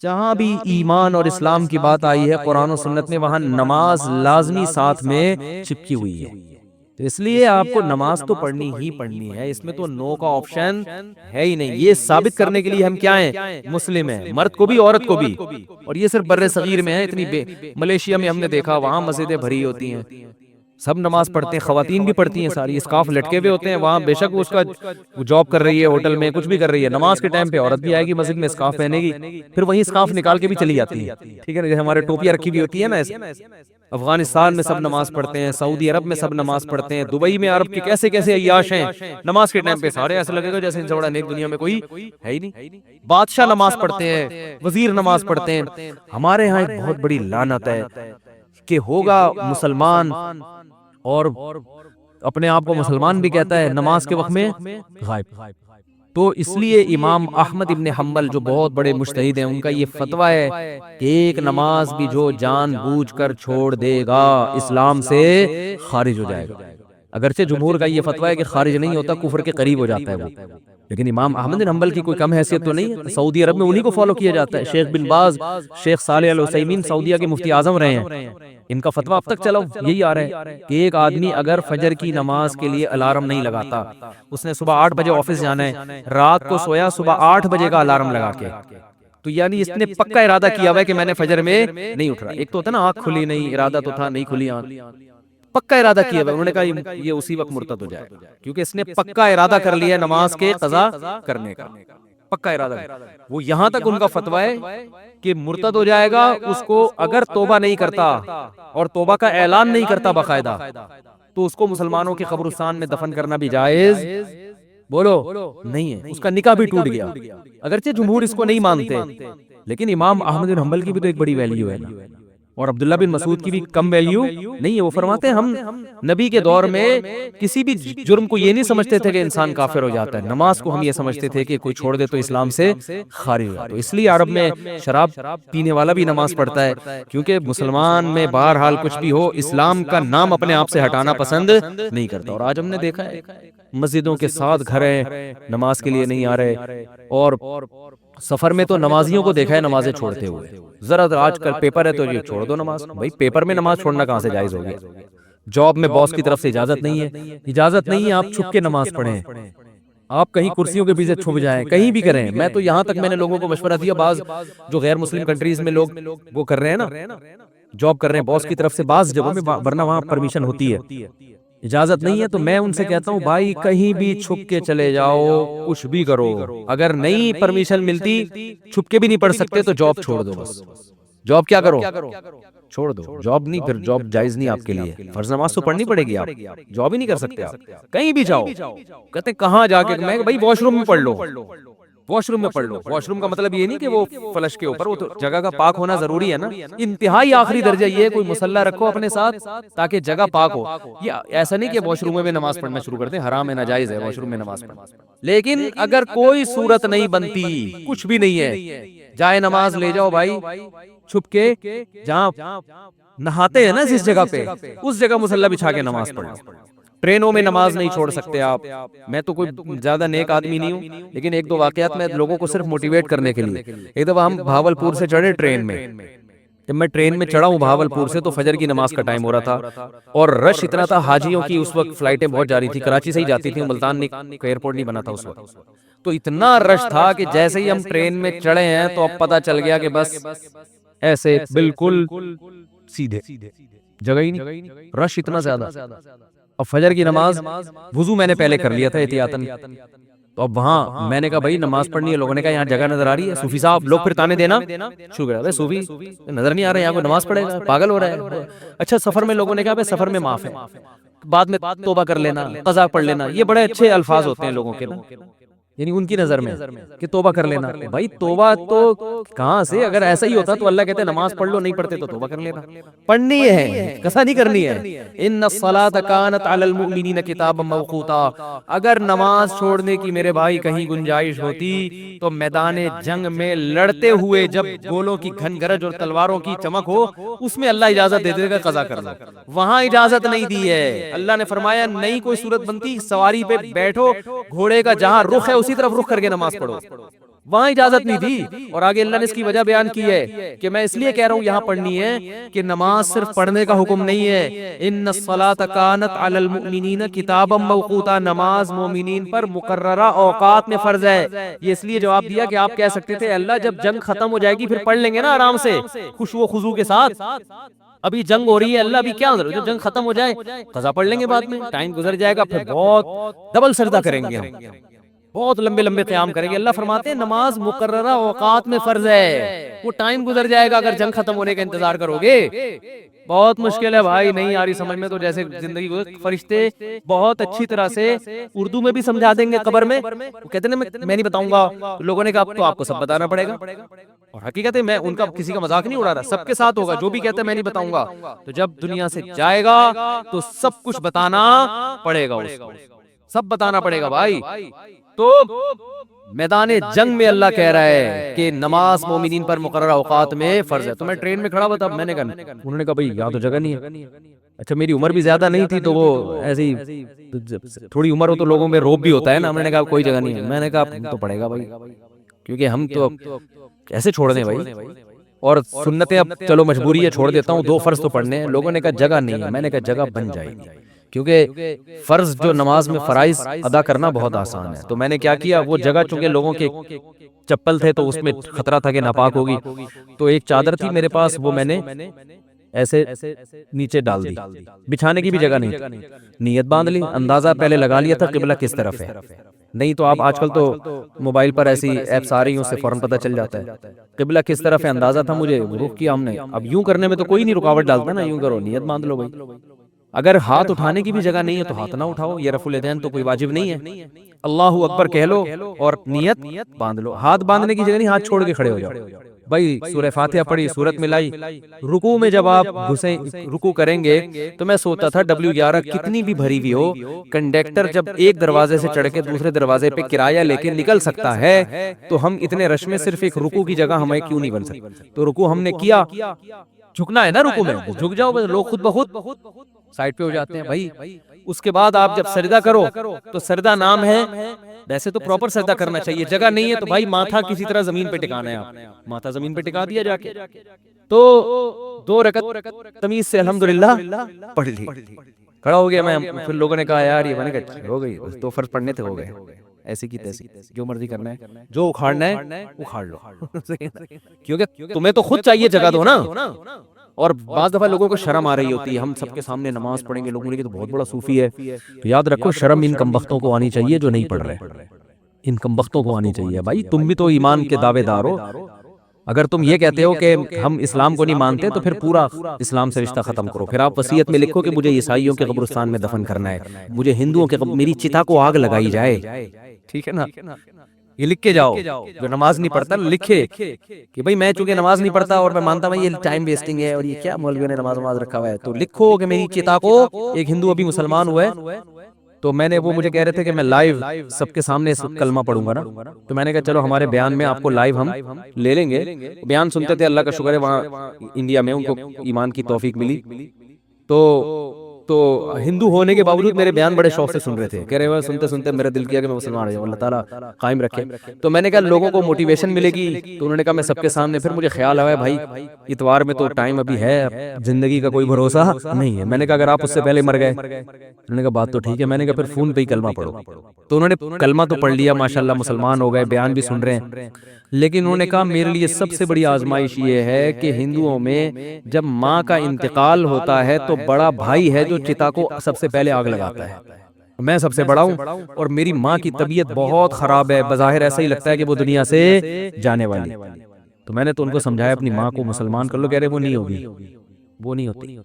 جہاں بھی ایمان اور اسلام کی بات آئی ہے قرآن و سنت میں، وہاں نماز لازمی ساتھ میں چپکی ہوئی ہے۔ تو اس لیے آپ کو نماز تو پڑھنی ہی پڑھنی ہے، اس میں تو نو کا آپشن ہے ہی نہیں۔ یہ ثابت کرنے کے لیے ہم کیا ہیں؟ مسلم ہیں، مرد کو بھی عورت کو بھی۔ اور یہ صرف بر صغیر میں ہے، ملیشیا میں ہم نے دیکھا وہاں مسجدیں بھری ہوتی ہیں، سب نماز پڑھتے ہیں، خواتین بھی پڑھتی ہیں ساری، اسکارف لٹکے ہوئے ہوتے ہیں وہاں، بے شک وہ اس کا جاب کر رہی ہے ہوٹل میں، کچھ بھی کر رہی ہے، نماز کے ٹائم پہ عورت بھی آئے گی مسجد میں اسکارف پہنے گی، پھر وہیں اسکارف نکال کے بھی چلی جاتی ہے، ٹھیک ہے نا، جیسے ہمارے ٹوپیاں رکھی ہوئی ہوتی ہے نا ایسے۔ افغانستان میں سب نماز پڑھتے ہیں، سعودی عرب میں سب نماز پڑھتے ہیں، دبئی میں عرب کے کیسے کیسے عیاش ہیں، نماز کے ٹائم پہ سارے ایسے لگے گا جیسے ان سے بڑا نیک دنیا میں کوئی ہے ہی نہیں۔ بادشاہ نماز پڑھتے ہیں، وزیر نماز پڑھتے ہیں۔ ہمارے ہاں ایک بہت بڑی لعنت ہے کہ ہوگا مسلمان اور اپنے آپ کو مسلمان بھی کہتا ہے، نماز کے وقت میں غائب۔ تو اس لیے امام احمد ابن حنبل جو بہت بڑے مجتہد ہیں، ان کا یہ فتویٰ ہے کہ ایک نماز بھی جو جان بوجھ کر چھوڑ دے گا اسلام سے خارج ہو جائے گا۔ اگرچہ جمہور کا یہ فتویٰ ہے کہ خارج نہیں ہوتا، کفر کے قریب ہو جاتا ہے وہ، لیکن امام احمد بن حنبل کی کوئی کم حیثیت تو نہیں ہے۔ سعودی عرب میں انہی کو فالو کیا جاتا ہے، شیخ بن باز، شیخ صالح العثیمین سعودیہ کے مفتی اعظم رہے ہیں، ان کا فتویٰ اب تک چلا یہی آ رہا ہے کہ ایک آدمی اگر فجر کی نماز کے لیے الارم نہیں لگاتا، اس نے صبح 8 بجے آفس جانا ہے، رات کو سویا صبح 8 بجے کا الارم لگا کے، تو یعنی اس نے پکا ارادہ کیا ہوا ہے کہ میں نے فجر میں نہیں اٹھ رہا۔ ایک تو ہوتا نا آنکھ کھلی نہیں، ارادہ تو تھا نہیں کھلی آنکھ، پکا ارادہ کیا ہوا ہے، انہوں نے کہا یہ اسی وقت مرتد ہو جائے گا، کیونکہ اس نے پکا ارادہ کر لیا ہے نماز کے قضا کرنے کا، پکا ارادہ۔ وہ یہاں تک ان کا فتویٰ ہے کہ مرتد ہو جائے گا اس کو اگر توبہ نہیں کرتا اور توبہ کا اعلان نہیں کرتا باقاعدہ، تو اس کو مسلمانوں کے قبرستان میں دفن کرنا بھی جائز بولو نہیں ہے، اس کا نکاح بھی ٹوٹ گیا۔ اگرچہ جمہور اس کو نہیں مانتے، لیکن امام احمد بن حنبل کی بھی تو ایک بڑی ویلیو ہے نا، اور عبداللہ بن مسعود کی بھی کم ویلیو نہیں ہے۔ وہ فرماتے ہیں ہم نبی کے دور میں کسی بھی جرم کو یہ نہیں سمجھتے تھے کہ انسان کافر ہو جاتا ہے، نماز کو ہم یہ سمجھتے تھے کہ کوئی چھوڑ دے تو اسلام سے خارج ہو جاتا ہے۔ اس لیے عرب میں شراب پینے والا بھی نماز پڑھتا ہے، کیونکہ مسلمان میں بہرحال کچھ بھی ہو اسلام کا نام اپنے آپ سے ہٹانا پسند نہیں کرتا۔ اور آج ہم نے دیکھا ہے مسجدوں کے ساتھ گھر ہیں، نماز کے لیے نہیں آ رہے، اور سفر میں تو نمازیوں کو دیکھا ہے نمازیں چھوڑتے ہوئے، ذرا آج کل پیپر ہے تو یہ چھوڑ دو نماز، بھائی پیپر میں نماز چھوڑنا کہاں سے جائز ہو گیا؟ جاب میں باس کی طرف سے اجازت نہیں ہے، اجازت نہیں ہے آپ چھپ کے نماز پڑھیں، آپ کہیں کرسیوں کے پیچھے چھپ جائیں، کہیں بھی کریں۔ میں تو یہاں تک میں نے لوگوں کو مشورہ دیا، بعض جو غیر مسلم کنٹریز میں لوگ وہ کر رہے ہیں نا، جاب کر رہے ہیں باس کی طرف سے بعض جگہوں میں، ورنہ وہاں پرمیشن ہوتی ہے، اجازت نہیں ہے، تو میں ان سے کہتا ہوں بھائی کہیں بھی چھپ کے چلے جاؤ، کچھ بھی کرو، اگر نہیں پرمیشن ملتی چھپ کے بھی نہیں پڑھ سکتے تو جاب چھوڑ دو، بس جاب کیا کرو چھوڑ دو، جاب نہیں، پھر جاب جائز نہیں آپ کے لیے، فرض نماز تو پڑھنی پڑے گی، آپ جاب ہی نہیں کر سکتے، آپ کہیں بھی جاؤ، کہتے کہاں جا کے، میں بھائی واش روم میں پڑھ لو، واش روم میں پڑھ لو۔ واش روم کا مطلب یہ نہیں کہ وہ فلش کے اوپر، وہ تو جگہ کا پاک ہونا ضروری ہے نا، انتہائی آخری درجہ یہ ہے کوئی مصلی رکھو اپنے ساتھ تاکہ جگہ پاک ہو۔ یہ ایسا نہیں کہ واش روم میں نماز پڑھنا شروع کر دیں، حرام ہے، ناجائز ہے واش روم میں نماز پڑھنا، لیکن اگر کوئی صورت نہیں بنتی، کچھ بھی نہیں ہے، جائے نماز لے جاؤ بھائی چھپ کے، جہاں نہاتے ہیں نا جس جگہ پہ، اس جگہ مصلی بچھا کے نماز پڑھو۔ ٹرینوں میں نماز نہیں چھوڑ سکتے آپ، میں تو کوئی زیادہ نیک آدمی نہیں ہوں، لیکن ایک دو واقعات میں لوگوں کو صرف موٹیویٹ کرنے کے لیے۔ ایک دفعہ ہم بھاولپور سے چڑھے ٹرین میں، جب میں ٹرین میں چڑھا ہوں بھاولپور سے تو فجر کی نماز کا ٹائم ہو رہا تھا، اور رش اتنا تھا، حاجیوں کی اس وقت فلائٹیں بہت جا رہی تھی، کراچی سے ہی جاتی تھیں، ملتان ایئرپورٹ نہیں بنا تھا اس وقت، تو اتنا رش تھا کہ جیسے ہی ہم ٹرین میں چڑھے ہیں تو اب پتہ چل گیا کہ بس ایسے بالکل سیدھے، جگہ ہی نہیں، رش اتنا زیادہ۔ اب فجر کی نماز وضو میں نے پہلے کر لیا تھا احتیاطاً، تو اب وہاں میں نے کہا بھائی نماز پڑھنی ہے، لوگوں نے کہا یہاں جگہ نظر آ رہی ہے، صوفی صاحب لوگ پھر تانے دینا شروع کر دیا، صوفی نظر نہیں آ رہا ہے، یہاں کوئی نماز پڑھے گا، پاگل ہو رہا ہے۔ اچھا سفر میں لوگوں نے کہا بھائی سفر میں معاف ہے، بعد میں توبہ کر لینا، قضا پڑھ لینا، یہ بڑے اچھے الفاظ ہوتے ہیں لوگوں کے نا، یعنی ان کی نظر میں کہ توبہ کر لینا۔ بھائی توبہ تو کہاں سے، اگر ایسا ہی ہوتا تو اللہ کہتے نماز پڑھ لو، نہیں پڑھتے تو توبہ کر لینا، پڑھنی ہے، کسا نہیں کرنی ہے۔ ان الصلاۃ کانت علی المؤمنین کتابا موقوتا، اگر نماز چھوڑنے کی میرے بھائی کہیں گنجائش ہوتی تو میدان جنگ میں لڑتے ہوئے جب گولوں کی گھن گرج اور تلواروں کی چمک ہو، اس میں اللہ اجازت دے دے گا قضا کر لو، وہاں اجازت نہیں دی ہے۔ اللہ نے فرمایا نہیں کوئی صورت بنتی، سواری پہ بیٹھو، گھوڑے کا جہاں رخ ہے اسی طرف رخ کر کے نماز پڑھو، وہاں اجازت نہیں تھی. اور آگے اللہ نے اس کی وجہ بیان کی ہے کہ میں اس لیے کہہ رہا ہوں یہاں پڑھنی ہے کہ نماز صرف پڑھنے کا حکم نہیں ہے. ان الصلاۃ کانت علی المؤمنین کتابا موقوتا، نماز مومنین پر مقررہ اوقات میں فرض ہے. یہ اس لیے جواب دیا کہ آپ کہہ سکتے تھے اللہ جب جنگ ختم ہو جائے گی پھر پڑھ لیں گے نا آرام سے خشوع و خضوع کے ساتھ. ابھی جنگ ہو رہی ہے، اللہ بھی کیا جب جنگ ختم ہو جائے قضا پڑھ لیں گے بعد میں، ٹائم گزر جائے گا پھر بہت ڈبل سجدہ کریں گے، ہم بہت لمبے لمبے قیام کریں گے. اللہ فرماتے ہیں نماز مقررہ اوقات میں فرض ہے، وہ ٹائم گزر جائے گا اگر جنگ ختم ہونے کا انتظار کرو گے. بہت مشکل ہے بھائی، نہیں آ رہی سمجھ میں تو جیسے زندگی فرشتے بہت اچھی طرح سے اردو میں بھی سمجھا دیں گے قبر میں. وہ کہتے ہیں میں نہیں بتاؤں گا، لوگوں نے کہا تو آپ کو سب بتانا پڑے گا. اور حقیقت ہے میں ان کا کسی کا مذاق نہیں اڑا رہا، سب کے ساتھ ہوگا. جو بھی کہتا ہے میں نہیں بتاؤں گا، تو جب دنیا سے جائے گا تو سب کچھ بتانا پڑے گا، اس کو سب بتانا پڑے گا بھائی. تو میدان جنگ میں اللہ کہہ رہا ہے کہ نماز مومنین پر مقررہ اوقات میں فرض ہے. تو میں ٹرین میں کھڑا ہوا تھا، میں نے کہا انہوں نے کہا بھائی یہاں تو جگہ نہیں ہے. اچھا میری عمر بھی زیادہ نہیں تھی تو وہ ایسی تھوڑی عمر ہو تو لوگوں میں روب بھی ہوتا ہے نا. میں نے کہا کوئی جگہ نہیں ہے. میں نے کہا تو پڑے گا بھائی، کیونکہ ہم تو کیسے چھوڑ دیں بھائی. اور سنتیں اب چلو مجبوری ہے چھوڑ دیتا ہوں، 2 فرض تو پڑھنے ہیں. لوگوں نے کہا جگہ نہیں ہے. میں نے کہا جگہ بن جائے گی، کیونکہ فرض جو نماز میں فرائض ادا کرنا بہت آسان ہے. تو میں نے کیا کیا، وہ جگہ چونکہ لوگوں کے چپل تھے تو اس میں خطرہ تھا کہ ناپاک ہوگی، تو ایک چادر تھی میرے پاس، وہ میں نے ایسے نیچے ڈال دی. بچھانے کی بھی جگہ نہیں تھی. نیت باندھ لی، اندازہ پہلے لگا لیا تھا قبلہ کس طرف ہے. نہیں تو آپ آج کل تو موبائل پر ایسی ایپس آ رہی ہیں، اس سے فوراً پتہ چل جاتا ہے قبلہ کس طرف ہے. اندازہ تھا مجھے، رخ کیا ہم نے. اب یوں کرنے میں تو کوئی نہیں رکاوٹ ڈالتا نا، یوں کرو نیت باندھ لو بھائی. اگر ہاتھ اٹھانے کی بھی جگہ نہیں ہے تو ہاتھ نہ اٹھاؤ، یہ رفع الیدین تو کوئی واجب نہیں ہے. اللہ اکبر کہہ لو اور نیت باندھ لو. ہاتھ باندھنے کی جگہ نہیں، ہاتھ چھوڑ کے کھڑے ہو جاؤ بھائی. سورہ فاتحہ پڑھی، سورت ملائی، رکوع میں جب آپ رکوع کریں گے تو میں سوچتا تھا W11 کتنی بھی بھری ہوئی ہو، کنڈکٹر جب ایک دروازے سے چڑھ کے دوسرے دروازے پہ کرایہ لے کے نکل سکتا ہے تو ہم اتنے رش میں صرف ایک رکوع کی جگہ ہمیں کیوں نہیں بن سکتی. تو رکوع ہم نے کیا، جھکنا ہے نا رکوع میں، جھک جاؤ بس، لوگ خود بخود سائڈ پہ ہو جاتے ہیں بھائی. اس کے بعد آپ جب سجدہ کرو تو سجدہ نام ہے، ویسے تو پراپر سجدہ کرنا چاہیے. جگہ نہیں ہے تو بھائی ماتھا کسی طرح زمین پہ ٹکانا ہے، آپ ماتھا زمین پہ ٹکا دیا جا کے. تو 2 رکعت تمیز سے الحمدللہ پڑھ لی، کھڑا ہو گیا میں. پھر لوگوں نے کہا یار یہ، میں نے کہا ہو گئی، 2 فرض پڑھنے تھے، ہو گئے. ایسی کی تیسی، جو مرضی کرنا ہے، جو اکھاڑنا ہے اکھاڑ لو کیونکہ تمہیں تو خود چاہیے جگہ دو نا. اور بعض دفعہ لوگوں کو شرم آ رہی ہوتی ہے، ہم سب کے سامنے نماز پڑھیں گے، لوگوں نے کہ تو بہت بڑا صوفی ہے. تو یاد رکھو شرم ان کمبختوں کو آنی چاہیے جو نہیں پڑھ رہے، ان کمبختوں کو آنی چاہیے. بھائی تم بھی تو ایمان کے دعوے دار ہو. اگر تم یہ کہتے ہو کہ ہم اسلام کو نہیں مانتے تو پھر پورا اسلام سے رشتہ ختم کرو. پھر آپ وصیت میں لکھو کہ مجھے عیسائیوں کے قبرستان میں دفن کرنا ہے، مجھے ہندوؤں کے میری چتا کو آگ لگائی جائے. ٹھیک ہے نا، یہ لکھ کے جاؤ. جو نماز نہیں پڑھتا لکھے کہ بھائی میں چونکہ نماز نہیں پڑھتا اور میں مانتا ہوں یہ ٹائم ویسٹنگ ہے اور یہ کیا مولویوں نے نماز رکھا ہوا ہے، تو لکھو کہ میری چتا کو، ایک ہندو ابھی مسلمان ہوا ہے تو میں نے، وہ مجھے کہہ رہے تھے کہ میں لائیو سب کے سامنے کلمہ پڑھوں گا نا. تو میں نے کہا چلو ہمارے بیان میں آپ کو لائیو ہم لے لیں گے. بیان سنتے تھے، اللہ کا شکر ہے وہاں انڈیا میں ان کو ایمان کی توفیق ملی. تو ہندو ہونے کے باوجود میرے بیان بڑے شوق سے سن رہے تھے، کہہ رہے ہیں سنتے سنتے میرا دل کیا کہ میں مسلمان ہو جاؤں. اللہ تعالیٰ قائم رکھے. تو میں نے کہا لوگوں کو موٹیویشن ملے گی، تو انہوں نے کہا میں سب کے سامنے. پھر مجھے خیال آیا بھائی اتوار میں تو ٹائم ابھی ہے، زندگی کا کوئی بھروسہ نہیں ہے. میں نے کہا اگر آپ اس سے پہلے مر گئے، انہوں نے کہا بات تو ٹھیک ہے. میں نے کہا پھر فون پہ ہی کلمہ پڑھو. تو انہوں نے کلمہ تو پڑھ لیا ماشاءاللہ، مسلمان ہو گئے، بیان بھی سن رہے ہیں. لیکن انہوں نے کہا میرے لیے سب سے بڑی آزمائش یہ ہے کہ ہندوؤں میں جب ماں کا انتقال ہوتا ہے تو بڑا بھائی ہے جو چتا کو سب سے پہلے آگ لگاتا ہے. میں سب سے بڑا ہوں اور میری ماں کی طبیعت بہت خراب ہے، بظاہر ایسا ہی لگتا ہے کہ وہ دنیا سے جانے والی. تو میں نے تو ان کو سمجھایا اپنی ماں کو مسلمان کر لو. کہہ رہے وہ نہیں ہوگی، وہ نہیں ہوتی.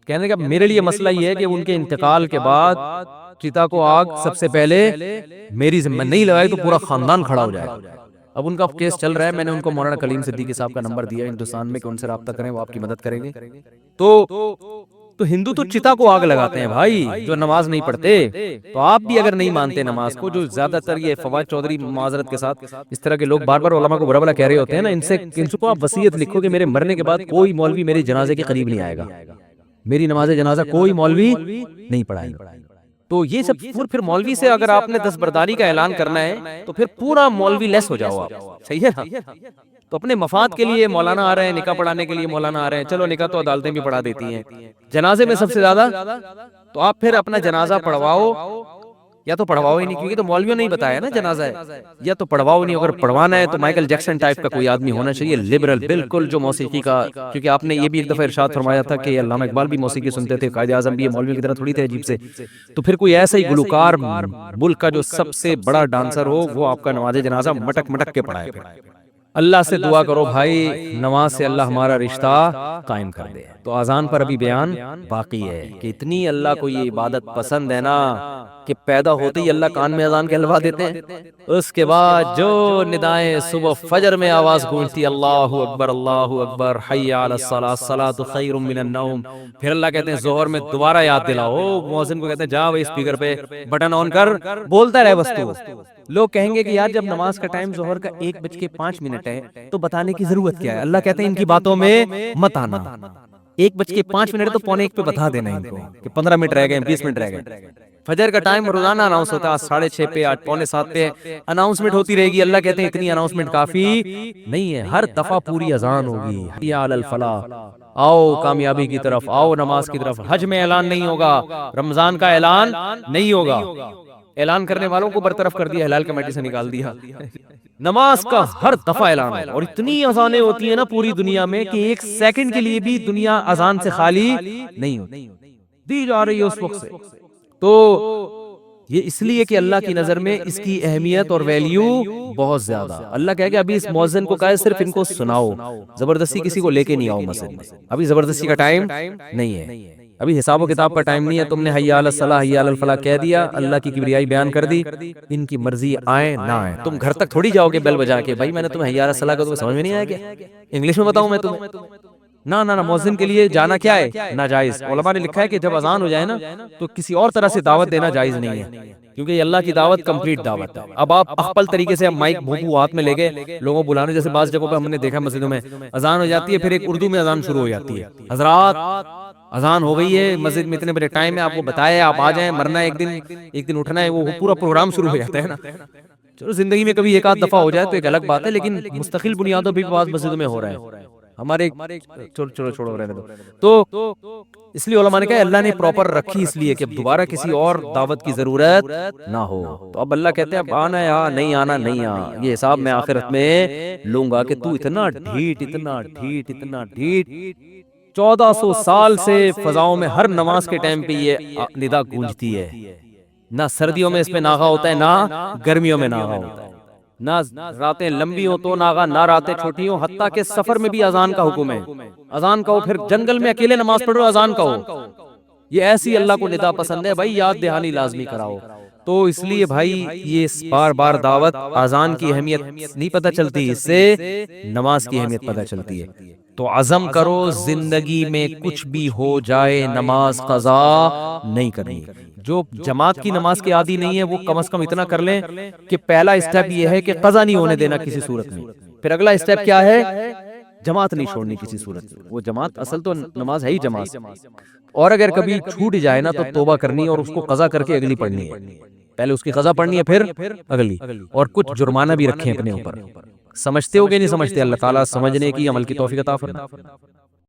کہنے کا میرے لیے مسئلہ یہ ہے کہ ان کے انتقال کے بعد چتا کو آگ سب سے پہلے میری ذمہ نہیں لگائی تو پورا خاندان کھڑا ہو جائے. اب ان کا کیس چل رہا ہے، میں نے ان کو مولانا کلیم صدیقی صاحب کا نمبر دیا ہندوستان میں کہ ان سے رابطہ کریں، وہ آپ کی مدد کریں گے. تو ہندو تو چتا کو آگ لگاتے ہیں بھائی جو نماز نہیں پڑھتے. تو آپ بھی اگر نہیں مانتے نماز کو، جو زیادہ تر یہ فواد چودھری معذرت کے ساتھ اس طرح کے لوگ بار بار علماء کو برا بلا کہہ رہے ہوتے ہیں نا، ان سے کو آپ وصیت لکھو کہ میرے مرنے کے بعد کوئی مولوی میرے جنازے کے قریب نہیں آئے گا، میری نماز جنازہ کوئی مولوی نہیں پڑھائے گا. تو یہ سب پھر مولوی سے اگر آپ نے دستبرداری کا اعلان کرنا ہے تو پھر پورا مولوی لیس ہو جاؤ آپ، صحیح ہے نا؟ تو اپنے مفاد کے لیے مولانا آ رہے ہیں، نکاح پڑھانے کے لیے مولانا آ رہے ہیں، چلو نکاح تو عدالتیں بھی پڑھا دیتی ہیں، جنازے میں سب سے زیادہ، تو آپ پھر اپنا جنازہ پڑھواؤ، یا تو پڑھواؤ ہی نہیں، کیونکہ تو مولویوں نے ہی بتایا نا جنازہ ہے، یا تو پڑھواؤ نہیں، اگر پڑھوانا ہے تو مائیکل جیکسن ٹائپ کا کوئی آدمی ہونا چاہیے، لبرل بالکل، جو موسیقی کا، کیونکہ آپ نے یہ بھی ایک دفعہ ارشاد فرمایا تھا کہ علامہ اقبال بھی موسیقی سنتے تھے، قائد اعظم بھی، یہ مولویوں کی طرح تھوڑی تھے عجیب سے، تو پھر کوئی ایسا ہی گلوکار ملک کا جو سب سے بڑا ڈانسر ہو وہ آپ کا نماز جنازہ مٹک مٹک کے پڑھائے پھر۔ اللہ سے دعا کرو بھائی، نماز سے اللہ ہمارا رشتہ قائم کر دے۔ تو اذان پر ابھی بیان باقی ہے کہ اتنی اللہ کو یہ عبادت پسند ہے نا کہ پیدا ہوتے ہی اللہ کان میں اذان کہلوا دیتے ہیں، اس کے بعد جو ندائیں صبح فجر میں آواز گونجتی، اللہ اکبر حی علی الصلاۃ الصلاۃ خیر من النوم، پھر اللہ کہتے ہیں ظہر میں دوبارہ یاد دلاؤ، مؤذن کو کہتے ہیں جا بھائی اسپیکر پہ بٹن آن کر، بولتا رہے بس تو۔ لوگ کہیں گے کہ یار جب نماز کا ٹائم ظہر کا 1:05 ہے تو بتانے کی ضرورت کیا ہے؟ اللہ کہتے ہیں ان کی باتوں میں مت آنا، 1:05 ہے تو 1:45 پہ بتا دینا ان کو کہ 15 منٹ رہ گئے، 20 منٹ رہ گئے۔ فجر کا ٹائم روزانہ اناؤنس ہوتا ہے، 6:30 پہ، 6:45 پہ اناؤنسمنٹ ہوتی رہے گی۔ اللہ کہتے ہیں اتنی اناؤنسمنٹ کافی نہیں ہے، ہر دفعہ پوری اذان ہوگی، حی علی الفلاح، آؤ کامیابی کی طرف، آؤ نماز کی طرف۔ حج میں اعلان نہیں ہوگا، رمضان کا اعلان نہیں ہوگا، اعلان کرنے والوں کو برطرف کر دیا، ہلال کمیٹی سے نکال دیا۔ نماز کا ہر دفعہ اعلان ہوگا، اور اتنی اذانیں ہوتی ہیں نا پوری دنیا میں کہ ایک سیکنڈ کے لیے بھی دنیا اذان سے خالی نہیں ہوتی، دی جا رہی ہے اس وقت سے۔ تو یہ اس لیے کہ اللہ کی نظر میں اس کی اہمیت اور ویلیو بہت زیادہ۔ اللہ کہے کہ ابھی اس مؤذن کو کہے صرف ان کو سناؤ، زبردستی کسی کو لے کے نہیں آؤ مسجد میں، ابھی زبردستی کا ٹائم نہیں ہے، ابھی حساب و کتاب کا ٹائم نہیں ہے۔ تم نے حی علی الصلاح حی علی الفلاح کہہ دیا، اللہ کی کبریائی بیان کر دی، ان کی مرضی آئے نہ آئے، تم گھر تک تھوڑی جاؤ گے بیل بجا کے، بھائی میں نے تمہیں حی علی الصلاح کہا، تمہیں سمجھ میں نہیں آیا کیا؟ انگلش میں بتاؤں میں تمہیں؟ نہ مؤذن کے لیے جانا کیا ہے؟ ناجائز۔ علماء نے لکھا ہے کہ جب اذان ہو جائے نا تو کسی اور طرح سے دعوت دینا جائز نہیں ہے، کیونکہ یہ اللہ کی دعوت کمپلیٹ دعوت ہے۔ اب آپ اخپل طریقے سے مائک بھوپو ہاتھ میں لے گئے لوگوں بلانے، جیسے بعض جگہوں پہ ہم نے دیکھا مسجدوں میں اذان ہو جاتی ہے، پھر ایک اردو میں اذان شروع ہو جاتی ہے، حضرات اذان ہو گئی ہے، مسجد میں اتنے بڑے ٹائم ہے، آپ کو بتائے آپ آ جائیں، مرنا ہے ایک دن اٹھنا ہے، وہ پورا پروگرام شروع ہو جاتا ہے نا۔ چلو زندگی میں کبھی ایک آدھ دفعہ ہو جائے تو ایک الگ بات ہے، لیکن مستقل بنیادوں پہ بعض مسجدوں میں ہو رہا ہے ہمارے، چھوڑو رہنے دو۔ تو اس لیے علماء نے کہا اللہ نے پراپر رکھی اس لیے کہ دوبارہ کسی اور دعوت کی ضرورت نہ ہو۔ تو اب اللہ کہتے ہیں اب آنا ہے آ، نہیں آنا نہیں آ، یہ حساب میں آخرت میں لوں گا کہ تو اتنا ڈھیٹ 1400 سال سے فضاؤں میں ہر نماز کے ٹائم پہ یہ ندا گونجتی ہے، نہ سردیوں میں اس پہ ناغہ ہوتا ہے، نہ گرمیوں میں ناغہ ہوتا ہے، نہ راتیں لمبی ہو تو ناغہ، نہ راتیں چھوٹی ہوں، حتیٰ کہ سفر میں بھی اذان کا حکم ہے، اذان کا ہو، پھر جنگل میں اکیلے نماز پڑھو اذان کا ہو، یہ ایسی اللہ کو ندا پسند ہے، بھائی یاد دہانی لازمی کراؤ۔ تو اس لیے بھائی یہ بار بار دعوت، اذان کی اہمیت نہیں پتہ چلتی، اس سے نماز کی اہمیت پتہ چلتی ہے۔ تو عزم کرو زندگی میں کچھ بھی ہو جائے نماز قضا نہیں کرنی۔ جو جماعت کی نماز کے عادی نہیں ہے وہ کم از کم اتنا کر لیں کہ پہلا اسٹیپ یہ ہے کہ قضا نہیں ہونے دینا کسی صورت میں، پھر اگلا اسٹیپ کیا ہے؟ جماعت نہیں چھوڑنی کسی صورت میں۔ وہ جماعت اصل تو نماز ہے ہی جماعت، اور اگر کبھی چھوٹ جائے نا تو توبہ کرنی اور اس کو قضا کر کے اگلی پڑھنی ہے، پہلے اس کی قضا پڑھنی ہے پھر اگلی، اور کچھ جرمانہ بھی رکھیں اپنے اوپر۔ سمجھتے ہو کہ نہیں سمجھتے؟ اللہ تعالیٰ سمجھنے کی، عمل کی توفیق عطا فرمائے۔